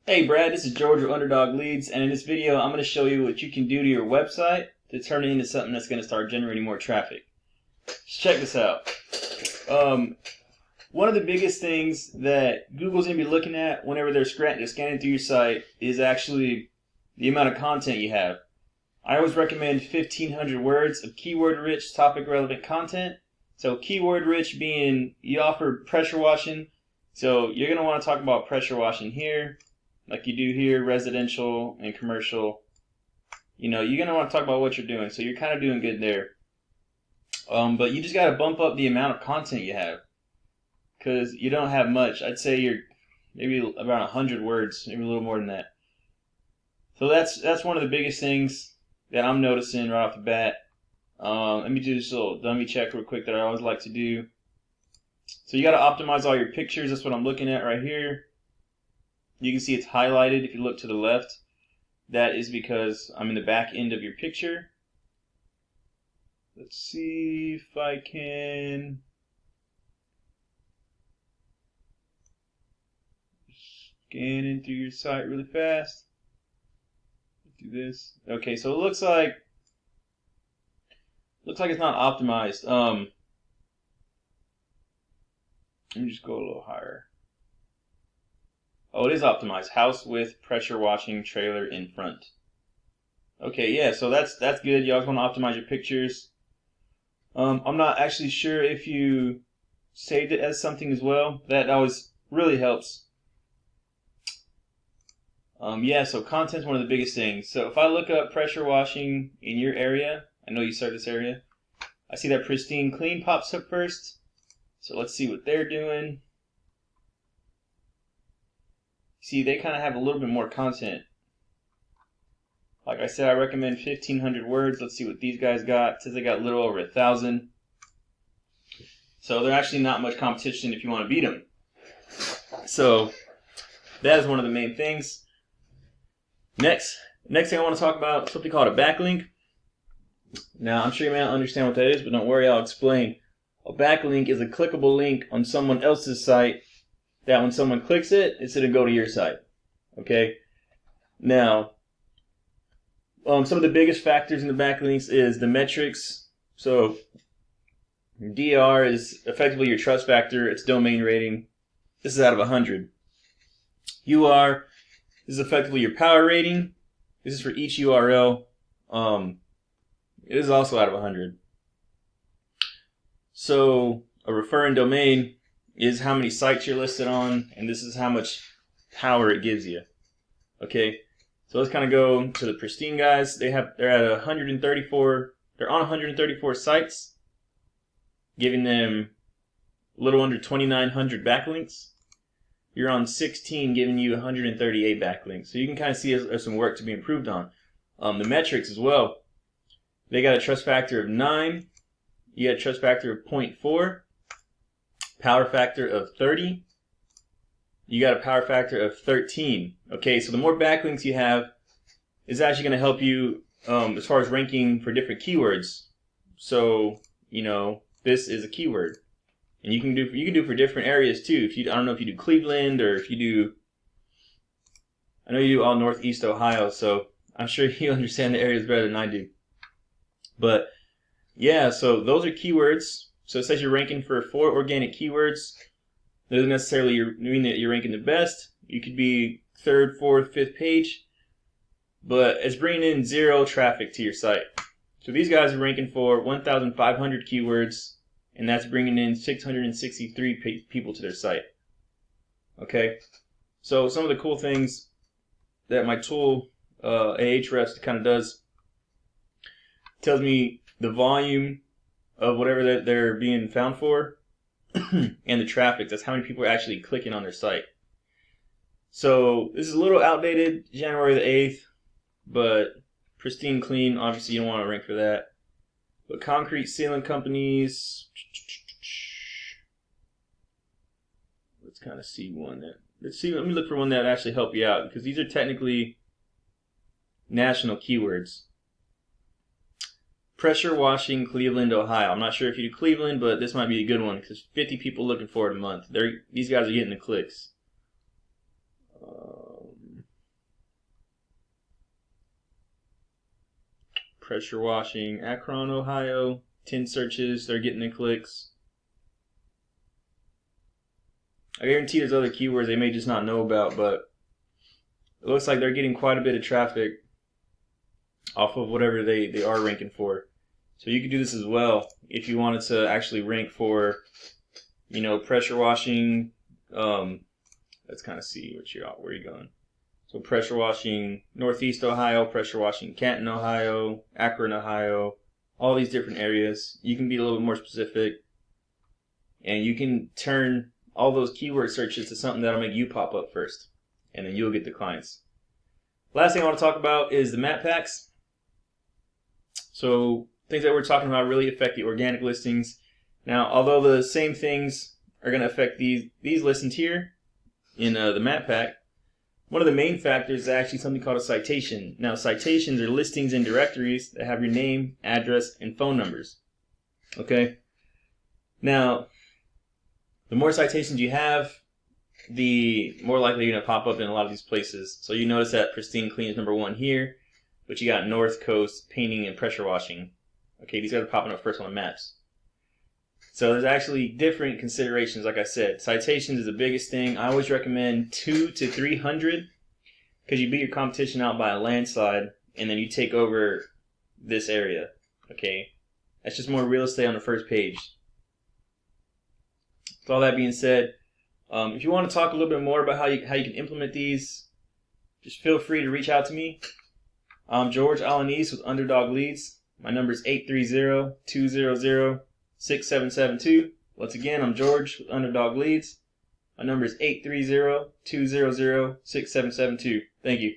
Hey Brad, this is George with Underdog Leads, and in this video I'm going to show you what you can do to your website to turn it into something that's going to start generating more traffic. Just check this out. One of the biggest things that Google's going to be looking at whenever they're scanning through your site is actually the amount of content you have. I always recommend 1,500 words of keyword-rich, topic-relevant content. So keyword-rich being you offer pressure washing, so you're going to want to talk about pressure washing here, like you do here, residential and commercial. You're going to want to talk about what you're doing, so you're kind of doing good there. But you just got to bump up the amount of content you have, because you don't have much. I'd say you're maybe about 100 words, maybe a little more than that. So that's one of the biggest things that I'm noticing right off the bat. Let me do this little dummy check real quick that I always like to do. So you got to optimize all your pictures. That's what I'm looking at right here. You can see it's highlighted if you look to the left. That is because I'm in the back end of your picture. Let's see if I can scan in through your site really fast. Do this. Okay, so it looks like it's not optimized. Let me just go a little higher. Oh, it is optimized. House with pressure washing trailer in front. Okay, yeah, so that's good. You always want to optimize your pictures. I'm not actually sure if you saved it as something as well. That always really helps. Yeah, so content's one of the biggest things. So if I look up pressure washing in your area, I know you serve this area, I see that Pristine Clean pops up first. So let's see what they're doing. See, they kind of have a little bit more content. Like I said, I recommend 1,500 words. Let's see what these guys got. It says they got a little over 1,000. So they're actually not much competition if you want to beat them. So that is one of the main things. Next thing I want to talk about is something called a backlink. Now, I'm sure you may not understand what that is, but don't worry, I'll explain. A backlink is a clickable link on someone else's site that when someone clicks it, it's going to go to your site. Okay? Now, some of the biggest factors in the backlinks is the metrics. So, DR is effectively your trust factor. It's domain rating. This is out of 100. UR is effectively your power rating. This is for each URL. It is also out of 100. So a referring domain is how many sites you're listed on, and this is how much power it gives you. Okay, so let's kind of go to the Pristine guys. They're at 134. They're on 134 sites, giving them a little under 2,900 backlinks. You're on 16, giving you 138 backlinks. So you can kind of see there's some work to be improved on. The metrics as well. They got a trust factor of 9. You got a trust factor of 0.4. Power factor of 30. You got a power factor of 13. Okay, so the more backlinks you have is actually going to help you as far as ranking for different keywords. So, this is a keyword. And you can do for different areas too. I don't know if you do Cleveland or if you do, I know you do all Northeast Ohio, so I'm sure you understand the areas better than I do. But yeah, so those are keywords. So it says you're ranking for 4 organic keywords. That doesn't necessarily mean that you're ranking the best. You could be 3rd, 4th, 5th page, but it's bringing in 0 traffic to your site. So these guys are ranking for 1,500 keywords, and that's bringing in 663 people to their site. Okay, so some of the cool things that my tool, Ahrefs, kind of does, tells me the volume of whatever they're being found for and the traffic. That's how many people are actually clicking on their site. So this is a little outdated, January the 8th, but Pristine Clean, obviously you don't want to rank for that. But concrete ceiling companies, let's kind of see one that, let me look for one that actually help you out, because these are technically national keywords. Pressure washing, Cleveland, Ohio. I'm not sure if you do Cleveland, but this might be a good one because 50 people looking for it a month. These guys are getting the clicks. Pressure washing, Akron, Ohio. 10 searches. They're getting the clicks. I guarantee there's other keywords they may just not know about, but it looks like they're getting quite a bit of traffic off of whatever they are ranking for. So you could do this as well if you wanted to actually rank for, you know, pressure washing. Let's kind of see where you're going. So pressure washing Northeast Ohio, pressure washing Canton, Ohio, Akron, Ohio, all these different areas. You can be a little bit more specific, and you can turn all those keyword searches to something that'll make you pop up first, and then you'll get the clients. Last thing I want to talk about is the map packs. So things that we're talking about really affect the organic listings. Now, although the same things are going to affect these listings here in the map pack, one of the main factors is actually something called a citation. Now, citations are listings in directories that have your name, address, and phone numbers. Okay? Now, the more citations you have, the more likely you're going to pop up in a lot of these places. So you notice that Pristine Clean is number 1 here, but you got North Coast, Painting, and Pressure Washing. Okay, these guys are popping up first on the maps. So there's actually different considerations, like I said. Citations is the biggest thing. I always recommend 200 to 300 because you beat your competition out by a landslide, and then you take over this area. Okay, that's just more real estate on the first page. With all that being said, if you want to talk a little bit more about how you can implement these, just feel free to reach out to me. I'm George Alanis with Underdog Leads. My number is 830-200-6772. Once again, I'm George with Underdog Leads. My number is 830-200-6772. Thank you.